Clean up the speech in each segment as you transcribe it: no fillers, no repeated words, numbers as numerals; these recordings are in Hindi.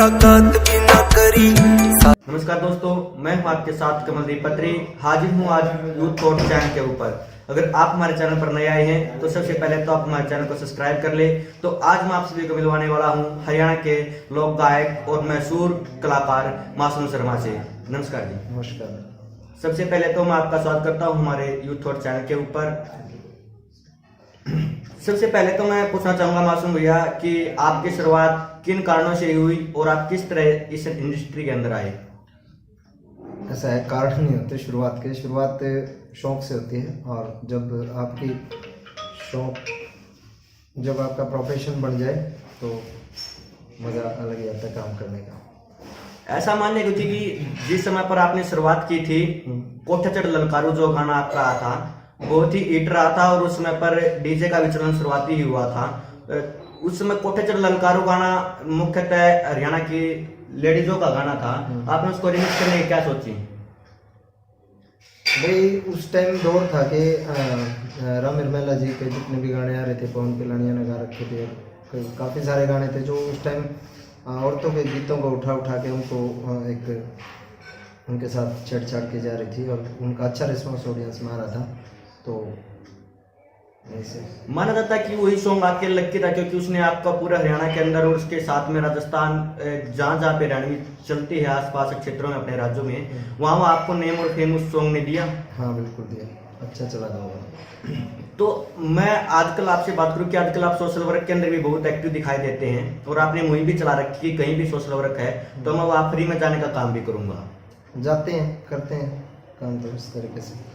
मुलाकात भी ना करी। नमस्कार दोस्तों, मैं हूं आपके साथ कमलदीप पत्री। हाजिर हूं आज यूथ थॉट चैनल के ऊपर। अगर आप हमारे चैनल पर नए आए हैं तो सबसे पहले तो आप हमारे चैनल को सब्सक्राइब कर ले। तो आज मैं आप सभी को मिलवाने वाला हूं हरियाणा के लोक गायक और मशहूर कलाकार मासूम शर्मा से। नमस्कार जी। नमस्कार। सबसे पहले तो मैं आपका स्वागत करता हूं हमारे यूथ थॉट चैनल के ऊपर। सबसे पहले तो मैं पूछना चाहूंगा मासूम भैया कि आपकी शुरुआत किन कारणों से हुई और आप किस तरह इस इंडस्ट्री के अंदर आए? ऐसा है, कारण नहीं होते शुरुआत शौक से होती है, और जब आपकी शौक जब आपका प्रोफेशन बन जाए तो मज़ा अलग ही आता है काम करने का। ऐसा मानने की थी कि जिस समय पर आपने शुरुआत की थी, कोठा चढ़ ललकारू जो गाना आपका आया था बहुत ही हिट रहा था और उस समय पर डीजे का विचलन शुरुआती ही हुआ था। उस समय कोठा चढ़ ललकारू गाना मुख्यतः हरियाणा की लेडीजों का गाना था। आपने उसको रिमिक्स करने की क्या सोची? भाई उस टाइम दौर था कि राम निर्मला जी के जितने भी गाने आ रहे थे, पवन पिलानिया ने गा रखे थे, काफ़ी सारे गाने थे जो उस टाइम औरतों के गीतों को उठा के उनको उनके साथ छेड़छाड़ की जा रही थी और उनका अच्छा रिस्पॉन्स ऑडियंस में आ रहा था। तो ऐसे माना जाता है कि वही सॉन्ग आपके लग के था, क्योंकि उसने आपका पूरा हरियाणा के अंदर और उसके साथ में राजस्थान जहाँ जहाँ पे हरियाणवी चलती है आसपास के क्षेत्रों में अपने राज्यों में, वहाँ आपको नेम और फेम उस सॉन्ग ने दिया। हाँ बिल्कुल दिया, अच्छा चला था। तो मैं आजकल आपसे बात करूं कि आजकल आप सोशल वर्क के अंदर भी बहुत एक्टिव दिखाई देते हैं और आपने मुहिम भी चला रखी है, कहीं भी सोशल वर्क है तो मैं वहाँ फ्री में जाने का काम भी करूंगा। जाते हैं, करते हैं काम तो इस तरीके से।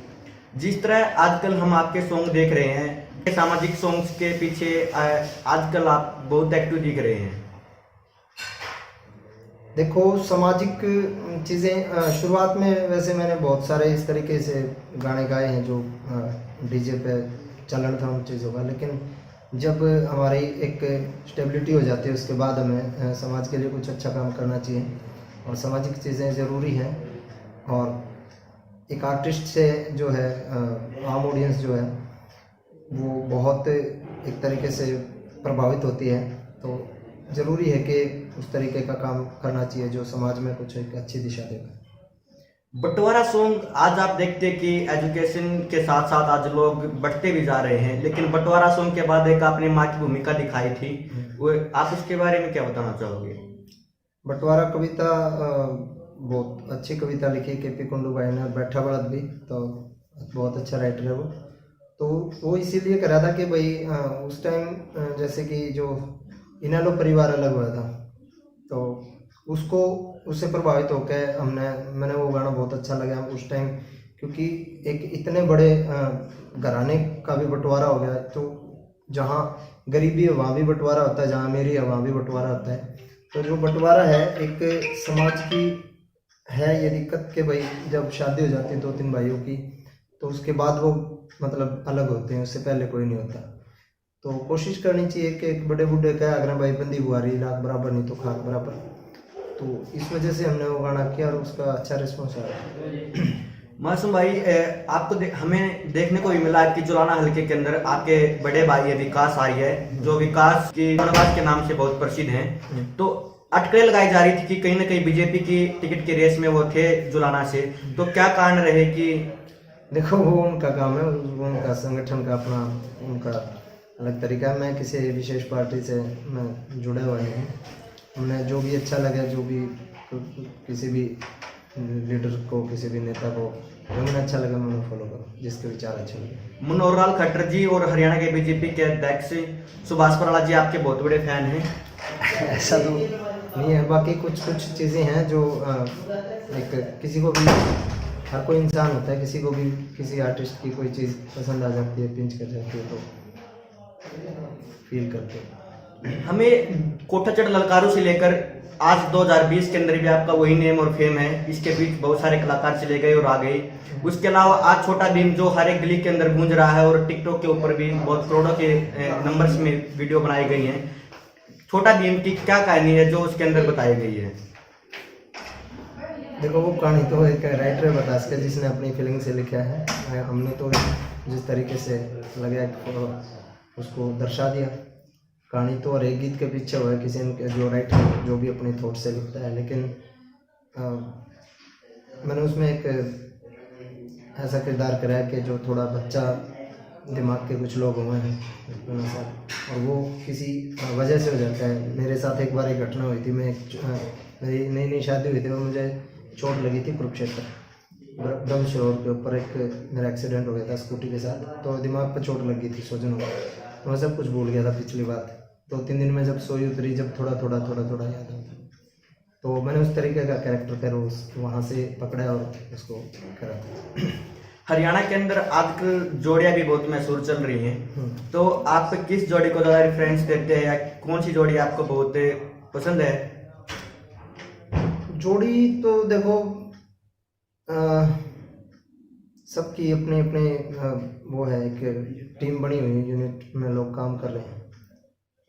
जिस तरह आजकल हम आपके सॉन्ग देख रहे हैं, सामाजिक सॉन्ग्स के पीछे आजकल आप बहुत एक्टिव दिख रहे हैं। देखो सामाजिक चीज़ें शुरुआत में वैसे मैंने बहुत सारे इस तरीके से गाने गाए हैं जो डीजे पे चलन था उन चीज़ों का, लेकिन जब हमारी एक स्टेबिलिटी हो जाती है उसके बाद हमें समाज के लिए कुछ अच्छा काम करना चाहिए और सामाजिक चीज़ें ज़रूरी हैं। और एक आर्टिस्ट से जो है आम ऑडियंस जो है वो बहुत एक तरीके से प्रभावित होती है, तो ज़रूरी है कि उस तरीके का काम करना चाहिए जो समाज में कुछ एक अच्छी दिशा देगा। बंटवारा सॉन्ग आज आप देखते हैं कि एजुकेशन के साथ साथ आज लोग बढ़ते भी जा रहे हैं, लेकिन बंटवारा सॉन्ग के बाद एक आपने माँ की भूमिका दिखाई थी, वो आप उसके बारे में क्या बताना चाहोगे? बंटवारा कविता बहुत अच्छी कविता लिखी के.पी. कुंडू भाई ने, बैठा बड़द भी, तो बहुत अच्छा राइटर है वो। तो वो इसीलिए करा था कि भाई उस टाइम जैसे कि जो इनालो परिवार अलग हुआ था तो उससे प्रभावित होकर मैंने वो गाना बहुत अच्छा लगा उस टाइम, क्योंकि एक इतने बड़े घराने का भी बंटवारा हो गया, तो जहाँ गरीबी है वहाँ भी बंटवारा होता है, जहाँ अमीरी है वहाँ भी बंटवारा होता है। तो जो बंटवारा है एक समाज की है ये दिक्कत कि भाई जब शादी हो जाती है 2-3 भाइयों की तो उसके बाद वो मतलब अलग होते हैं, उससे पहले कोई नहीं होता। तो कोशिश करनी चाहिए कि एक बड़े बूढ़े का अगर भाई बंदी बुआरी लाख बराबर नहीं तो खाक बराबर, तो इस वजह से हमने वो गाना किया और उसका अच्छा रिस्पॉन्स आया। मासूम भाई, आपको हमें देखने को भी मिला कि जुलाना हल्के के अंदर आपके बड़े भाई है विकास आर्य है, जो विकास की वनवास के नाम से बहुत प्रसिद्ध हैं। तो अटकलें लगाई जा रही थी कि कहीं ना कहीं बीजेपी की टिकट की रेस में वो थे जुलाना से, तो क्या कारण रहे कि? देखो वो उनका काम है, उनका संगठन का अपना उनका अलग तरीका है। मैं किसी विशेष पार्टी से मैं जुड़े हुए नहीं हूँ। हमने जो भी अच्छा लगे, जो भी किसी भी लीडर को, किसी भी नेता को जो मुझे अच्छा लगा मैं उन्हें फॉलो करूँ, जिसके विचार अच्छे लगे। मनोहर लाल खट्टर जी और हरियाणा के बीजेपी के अध्यक्ष सुभाष बराला जी आपके बहुत बड़े फैन हैं। ऐसा तो नहीं है, बाकी कुछ चीज़ें हैं जो एक किसी को भी, हर कोई इंसान होता है, किसी को भी किसी आर्टिस्ट की कोई चीज़ पसंद आ जाती है, पिंच कर जाती है, तो फील करते हैं। हमें कोठा चढ़ ललकारू से लेकर आज 2020 के अंदर भी आपका वही नेम और फेम है। इसके बीच बहुत सारे कलाकार चले गए और आ गए। उसके अलावा आज छोटा भीम जो हर एक गली के अंदर गूंज रहा है और टिकटॉक के ऊपर भी बहुत करोड़ों के नंबर्स में वीडियो बनाई गई हैं। छोटा भीम की क्या कहानी है जो उसके अंदर बताई गई है? देखो वो कहानी तो एक राइटर बता सके जिसने अपनी फीलिंग से लिखा है। हमने तो जिस तरीके से लगा उसको दर्शा दिया। कहानी तो हर एक गीत के पीछे हुआ है, किसी ने जो राइटर जो भी अपने थॉट से लिखता है, लेकिन मैंने उसमें एक ऐसा किरदार करा है कि जो थोड़ा बच्चा दिमाग के कुछ लोग हुए हैं और वो किसी वजह से हो जाता है। मेरे साथ एक बार एक घटना हुई थी, मेरी नई नई शादी हुई थी और मुझे चोट लगी थी कुरुक्षेत्र ब्रह्मशोर के ऊपर। एक मेरा एक्सीडेंट हो गया था स्कूटी के साथ, तो दिमाग पर चोट लगी थी, सूजन हो गया, तो मैं सब कुछ भूल गया था पिछली बात। 2-3 दिन में जब सोई उतरी, जब थोड़ा थोड़ा याद आता, तो मैंने उस तरीके का कैरेक्टर फिर वहाँ से पकड़ा और उसको करा। हरियाणा के अंदर आजकल जोड़ियां भी बहुत मशहूर चल रही हैं, तो आप किस जोड़ी को ज़्यादा रेफरेंस देते हैं या कौन सी जोड़ी आपको बहुत पसंद है? जोड़ी तो देखो सबकी अपने अपने वो है, एक टीम बनी हुई है, यूनिट में लोग काम कर रहे हैं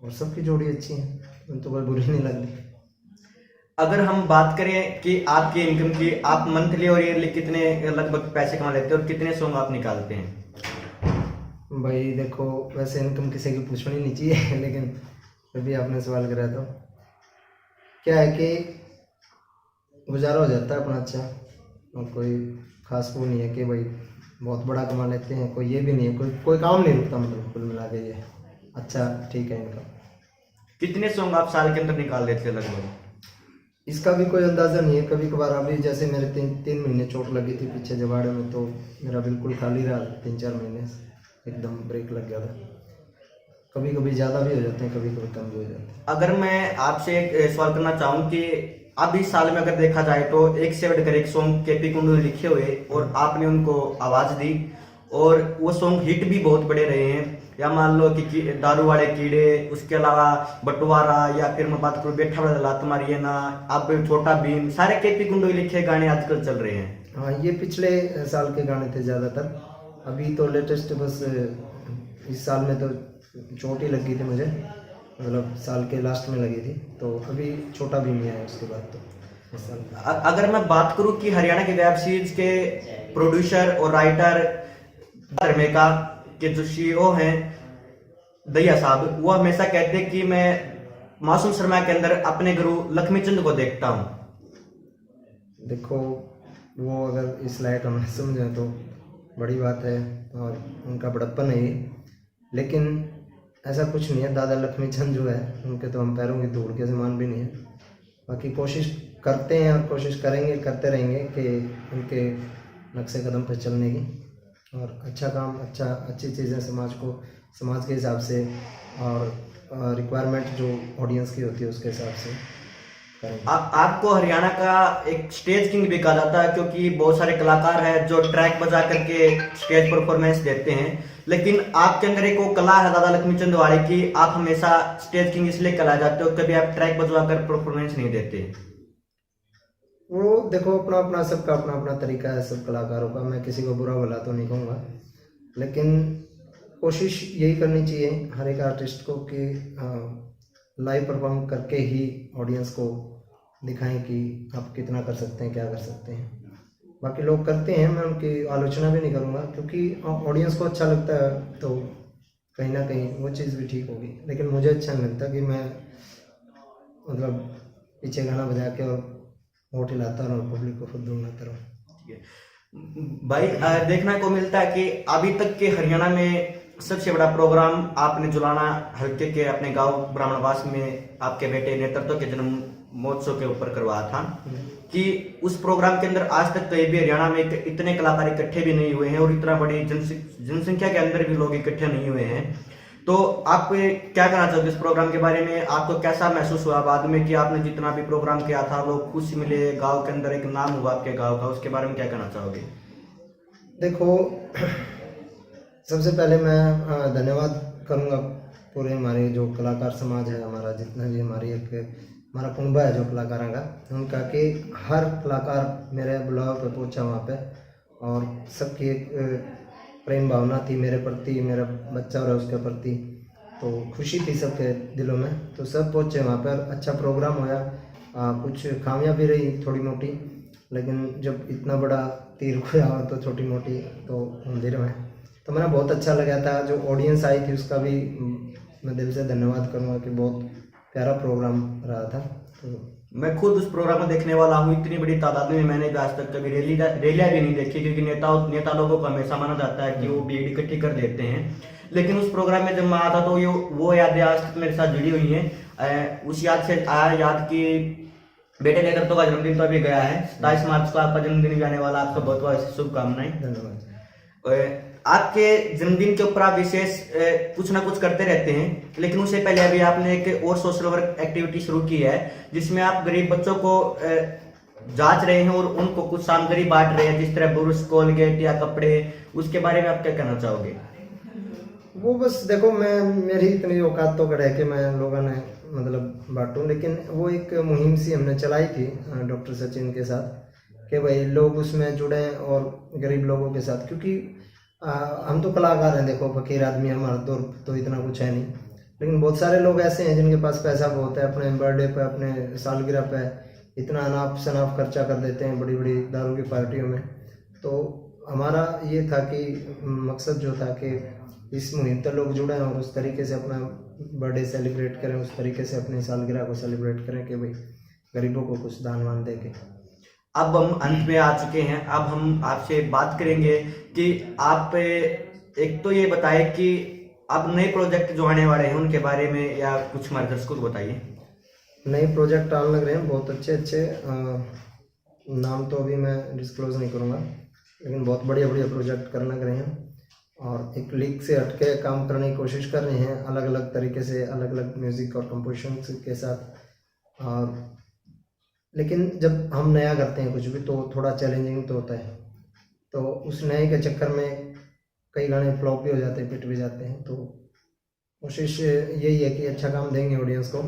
और सबकी जोड़ी अच्छी है, उन तो कोई बुरी नहीं लगती। अगर हम बात करें कि आपकी इनकम की, आप मंथली और ईयरली कितने लगभग पैसे कमा लेते हैं और कितने सॉन्ग आप निकालते हैं? भाई देखो, वैसे इनकम किसी की पूछनी नहीं चाहिए लेकिन फिर भी आपने सवाल करा तो क्या है कि गुजारा हो जाता है अपना अच्छा, और कोई खास वो नहीं है कि भाई बहुत बड़ा कमा लेते हैं, कोई ये भी नहीं है, कोई काम नहीं रुकता, मतलब कुल मिला के ये अच्छा ठीक है इनकम। कितने सॉन्ग आप साल के अंदर निकाल लेते हैं लगभग? इसका भी कोई अंदाज़ा नहीं है। कभी कभार अभी जैसे मेरे 3 महीने चोट लगी थी पीछे जवाड़े में, तो मेरा बिल्कुल खाली रहा 3-4 महीने, एकदम ब्रेक लग गया था। कभी कभी ज़्यादा भी हो जाते हैं, कभी कभी कम भी हो जाते हैं। अगर मैं आपसे एक सवाल करना चाहूँ कि अब इस साल में अगर देखा जाए तो एक से बढ़कर एक सॉन्ग केपी कुंडू ने लिखे हुए और आपने उनको आवाज़ दी और वो सॉन्ग हिट भी बहुत बड़े रहे हैं, या मान लो कि दारू वाले कीड़े, उसके अलावा बंटवारा, या फिर मैं बात करूँ बैठा वाला लात मारी है ना, अब छोटा भीम, सारे केपी कुंडू लिखे गाने आजकल चल रहे हैं। हाँ, ये पिछले साल के गाने थे ज़्यादातर, अभी तो लेटेस्ट बस इस साल में तो चोट ही लगी थी मुझे, मतलब साल के लास्ट में लगी थी, तो अभी छोटा भीम ही आया उसके बाद तो इस साल। अगर मैं बात करूँ कि हरियाणा के वेब सीरीज के प्रोड्यूसर और राइटर धर्मेका के जो CEO हैं दैया साहब, वो हमेशा कहते हैं कि मैं मासूम शर्मा के अंदर अपने गुरु लक्ष्मीचंद को देखता हूँ। देखो, वो अगर इस लायक हम समझें तो बड़ी बात है और उनका बड़प्पन है ये, लेकिन ऐसा कुछ नहीं है। दादा लक्ष्मीचंद जो है उनके तो हम पैरों की धूल के समान भी नहीं है। बाकी कोशिश करते हैं और कोशिश करेंगे, करते रहेंगे कि उनके नक्शे कदम पर चलने की, और अच्छा काम, अच्छी चीज़ें समाज के हिसाब से और रिक्वायरमेंट जो ऑडियंस की होती है उसके हिसाब से करेंगे। आपको हरियाणा का एक स्टेज किंग भी कहा जाता है, क्योंकि बहुत सारे कलाकार हैं जो ट्रैक बजा करके स्टेज परफॉर्मेंस देते हैं, लेकिन आपके अंदर एक वो कला है दादा लक्ष्मीचंद वाले की, आप हमेशा स्टेज किंग इसलिए कहलाए जाते हो, कभी आप ट्रैक बजवा कर परफॉर्मेंस नहीं देते। वो देखो, अपना सबका अपना तरीका है, सब कलाकारों का, मैं किसी को बुरा भला तो नहीं कहूँगा, लेकिन कोशिश यही करनी चाहिए हर एक आर्टिस्ट को कि लाइव परफॉर्म करके ही ऑडियंस को दिखाएं कि आप कितना कर सकते हैं, क्या कर सकते हैं। बाकी लोग करते हैं, मैं उनकी आलोचना भी नहीं करूँगा, क्योंकि ऑडियंस को अच्छा लगता है तो कहीं ना कहीं वो चीज़ भी ठीक होगी, लेकिन मुझे अच्छा नहीं लगता कि मैं मतलब पीछे गाना बजा के और वोट हिलाता रहूँ, पब्लिक को खुद ढूंढता रहूँ। भाई देखने को मिलता है कि अभी तक के हरियाणा में सबसे बड़ा प्रोग्राम आपने जुलाना हल्के के अपने गांव ब्राह्मणवास में आपके बेटे नेतृत्व के जन्म महोत्सव के ऊपर करवाया था, कि उस प्रोग्राम के अंदर आज तक कहीं भी हरियाणा में इतने कलाकार इकट्ठे भी नहीं हुए हैं और इतना बड़ी जनसंख्या के अंदर भी लोग इकट्ठे नहीं हुए हैं। तो आप क्या कहना चाहोगे इस प्रोग्राम के बारे में? आपको कैसा महसूस हुआ बाद में कि आपने जितना भी प्रोग्राम किया था, लोग खुशी मिले, गांव के अंदर एक नाम हुआ आपके गांव का, उसके बारे में क्या कहना चाहोगे? देखो, सबसे पहले मैं धन्यवाद करूंगा पूरे हमारे जो कलाकार समाज है, हमारा जितना भी हमारा कुंबा है जो कलाकारों का, उनका कि हर कलाकार मेरे बुलाव पे पहुंचा वहाँ पे, और सबकी एक प्रेम भावना थी मेरे प्रति, मेरा बच्चा और उसके प्रति, तो खुशी थी सबके दिलों में, तो सब पहुँचे वहाँ पर। अच्छा प्रोग्राम होया, कुछ खामियां भी रही थोड़ी मोटी, लेकिन जब इतना बड़ा तीर खोया तो छोटी मोटी तो मंदिर में, तो मेरा बहुत अच्छा लगा था। जो ऑडियंस आई थी उसका भी मैं दिल से धन्यवाद करूँगा कि बहुत प्यारा प्रोग्राम रहा था। तो मैं खुद उस प्रोग्राम में देखने वाला हूँ। इतनी बड़ी तादाद में मैंने भी आज तक कभी रैलियाँ भी नहीं देखी, क्योंकि नेता लोगों को हमेशा माना जाता है कि वो भीड़ इकट्ठी कर देते हैं। लेकिन उस प्रोग्राम में जब मैं आता तो वो यादें आज तक मेरे साथ जुड़ी हुई हैं। उस याद से आया याद कि बेटे लेकर तो का जन्मदिन तो अभी गया है, 27 मार्च को आपका जन्मदिन भी आने वाला। आपका बहुत बहुत शुभकामनाएं। धन्यवाद। आपके जन्मदिन के ऊपर आप विशेष कुछ ना कुछ करते रहते हैं, लेकिन उससे पहले अभी आपने एक और सोशल वर्क एक्टिविटी शुरू की है, जिसमें आप गरीब बच्चों को जांच रहे हैं और उनको कुछ सामग्री बांट रहे हैं, जिस तरह ब्रश, कोलगेट या कपड़े। उसके बारे में आप क्या कहना चाहोगे? वो बस देखो, मेरी इतनी औकात तो है कि मैं लोगों ने मतलब बांटूं, लेकिन वो एक मुहिम सी हमने चलाई थी डॉक्टर सचिन के साथ कि भाई लोग उसमें जुड़ें और गरीब लोगों के साथ, क्योंकि हम तो कलाकार हैं, देखो फकीर आदमी, हमारा तो इतना कुछ है नहीं, लेकिन बहुत सारे लोग ऐसे हैं जिनके पास पैसा बहुत है, अपने बर्थडे पे, अपने सालगिरह पे इतना अनाप शनाप खर्चा कर देते हैं बड़ी बड़ी दारू की पार्टियों में। तो हमारा ये था कि मकसद जो था कि इस मुहिम तक लोग जुड़ें और उस तरीके से अपना बर्थडे सेलिब्रेट करें, उस तरीके से अपनी सालगिरह को सेलिब्रेट करें कि भाई गरीबों को कुछ दान वान दे के। अब हम अंत में आ चुके हैं। अब हम आपसे बात करेंगे कि आप एक तो ये बताएं कि अब नए प्रोजेक्ट जो आने वाले हैं उनके बारे में, या कुछ हमारे दर्शकों को बताइए। नए प्रोजेक्ट आने लग रहे हैं, बहुत अच्छे नाम तो अभी मैं डिस्क्लोज नहीं करूँगा, लेकिन बहुत बढ़िया प्रोजेक्ट करने लग रहे हैं और एक लीग से हटके काम करने की कोशिश कर रहे हैं, अलग अलग तरीके से, अलग अलग म्यूज़िक और कंपोजिशन के साथ। और लेकिन जब हम नया करते हैं कुछ भी तो थोड़ा चैलेंजिंग तो होता है, तो उस नए के चक्कर में कई गाने फ्लॉप भी हो जाते हैं, पिट भी जाते हैं। तो कोशिश यही है कि अच्छा काम देंगे ऑडियंस को,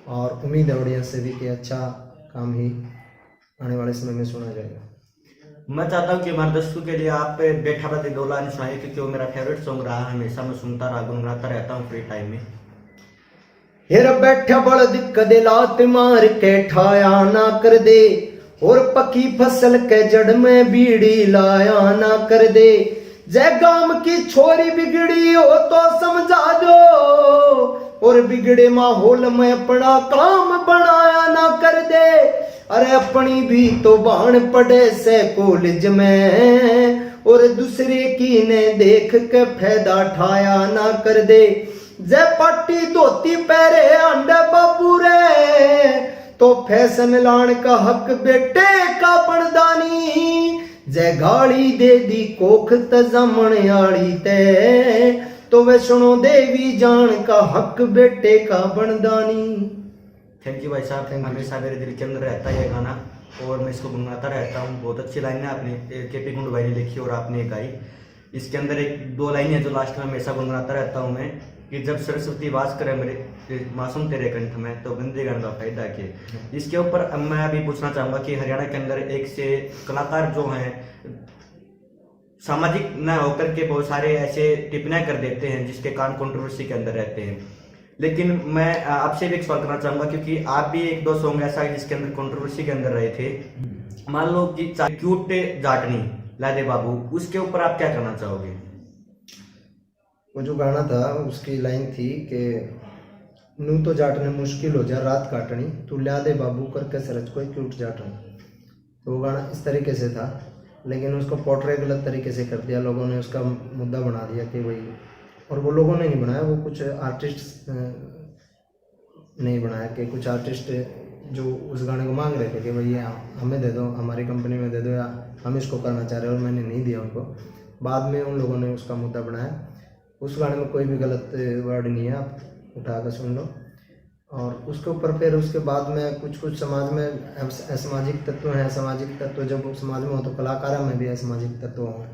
और उम्मीद है ऑडियंस से भी कि अच्छा काम ही आने वाले समय में सुना जाएगा। मैं चाहता हूँ कि हमारे दर्शकों के लिए आप बैठा बड़ा दो लाइन सुनाइए, क्योंकि वो मेरा फेवरेट सॉन्ग रहा है, हमेशा मैं सुनता रहा, गुनगुनाता रहता हूँ फ्री टाइम में। हेर बैठा बड़द कदे लात मार के ठाया ना कर दे, और पकी फसल के जड़ में बीड़ी लाया ना कर दे। जय गांव की छोरी बिगड़ी हो तो समझा दो, और बिगड़े माहौल में अपना काम बनाया ना कर दे। अरे अपनी भी तो बाण पड़े से कॉलेज में, और दूसरे की ने देख के फायदा ठाया ना कर दे। जय पट्टी धोती पहरे अंडे बाबू रे, तो फैशन लान का हक बेटे का बनदानी। जय गाड़ी दे दी कोख तजमण आड़ी ते, तो वैष्णो देवी जान का हक बेटे का बनदानी। थैंक यू भाई साहब, हमेशा मेरे दिल के अंदर रहता है ये गाना और मैं इसको गुनगुनाता रहता हूँ। बहुत अच्छी लाइन है आपने केपी गुंडू भाई ने लिखी और आपने गाई। इसके अंदर एक दो लाइन है जो लास्ट में हमेशा गुनगुनाता रहता हूँ मैं, कि जब सरस्वती वास करे मेरे मासूम तेरे कंठ में, तो गंदे गान का फायदा के। इसके ऊपर मैं अभी पूछना चाहूँगा कि हरियाणा के अंदर एक से कलाकार जो हैं सामाजिक न होकर के बहुत सारे ऐसे टिप्पणियां कर देते हैं जिसके कारण कंट्रोवर्सी के अंदर रहते हैं। लेकिन मैं आपसे भी एक सवाल करना चाहूंगा, क्योंकि आप भी एक दो सॉन्ग ऐसा है जिसके अंदर कंट्रोवर्सी के अंदर रहे थे। मान लो कि क्यूट जाटनी लादे बाबू, उसके ऊपर आप क्या कहना चाहोगे? वो जो गाना था उसकी लाइन थी कि नू तो जाटने मुश्किल हो जा रात काटनी, तू ला दे बाबू करके सरज कोई क्यूट जाटनी। तो वो गाना इस तरीके से था, लेकिन उसको पोर्ट्रे गलत तरीके से कर दिया लोगों ने, उसका मुद्दा बना दिया कि भाई, और वो लोगों ने नहीं बनाया, वो कुछ आर्टिस्ट नहीं बनाया, कि कुछ आर्टिस्ट जो उस गाने को मांग रहे थे कि भाई ये हमें दे दो, हमारी कंपनी में दे दो, या हम इसको करना चाह रहे हैं, और मैंने नहीं दिया उनको। बाद में उन लोगों ने उसका मुद्दा बनाया। उस गाने में कोई भी गलत वर्ड नहीं है, आप उठा कर सुन लो। और उसके ऊपर फिर उसके बाद में कुछ समाज में असामाजिक तत्व हैं। सामाजिक तत्व जब समाज में हो तो कलाकारा में भी असामाजिक तत्व हों,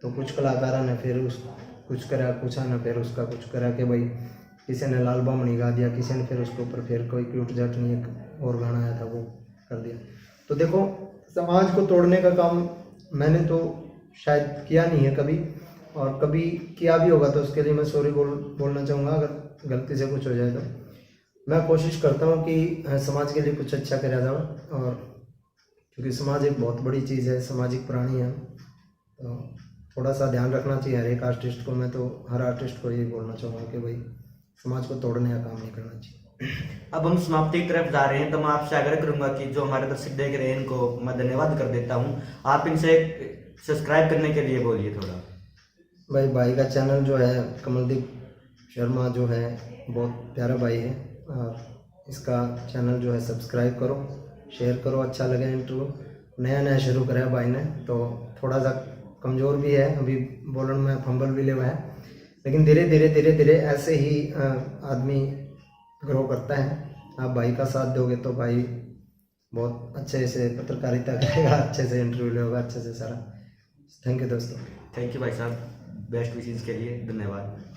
तो कुछ कलाकारा ने फिर उस कुछ करा, कुछ ने फिर उसका कुछ करा कि भाई किसी ने लाल बामणी गा दिया, किसी ने फिर उसके ऊपर फिर कोई क्यूट जटनी एक और गाना आया था वो कर दिया। तो देखो, समाज को तोड़ने का काम मैंने तो शायद किया नहीं है कभी, और कभी किया भी होगा तो उसके लिए मैं सॉरी बोलना चाहूँगा अगर गलती से कुछ हो जाए। तो मैं कोशिश करता हूँ कि समाज के लिए कुछ अच्छा करा जाए, और क्योंकि समाज एक बहुत बड़ी चीज़ है, सामाजिक प्राणी है, तो थोड़ा सा ध्यान रखना चाहिए हर एक आर्टिस्ट को। मैं तो हर आर्टिस्ट को यही बोलना चाहूँगा कि भाई समाज को तोड़ने का काम नहीं करना चाहिए। अब हम समाप्ति की तरफ जा रहे हैं, तो मैं आपसे आग्रह करूंगा कि जो हमारे दर्शक देख रहे हैं इनको मैं धन्यवाद कर देता हूं। आप इनसे सब्सक्राइब करने के लिए बोलिए थोड़ा। भाई का चैनल जो है कमलदीप शर्मा जो है बहुत प्यारा भाई है, इसका चैनल जो है सब्सक्राइब करो, शेयर करो। अच्छा लगे इंटरव्यू, नया शुरू करा भाई ने, तो थोड़ा सा कमज़ोर भी है, अभी बोलने में फंबल भी ले हुआ है, लेकिन धीरे धीरे ऐसे ही आदमी ग्रो करता है। आप भाई का साथ दोगे तो भाई बहुत अच्छे से पत्रकारिता करेगा, अच्छे से इंटरव्यू लेगा, अच्छे से सारा। थैंक यू दोस्तों। थैंक यू भाई साहब, बेस्ट विशेस के लिए धन्यवाद।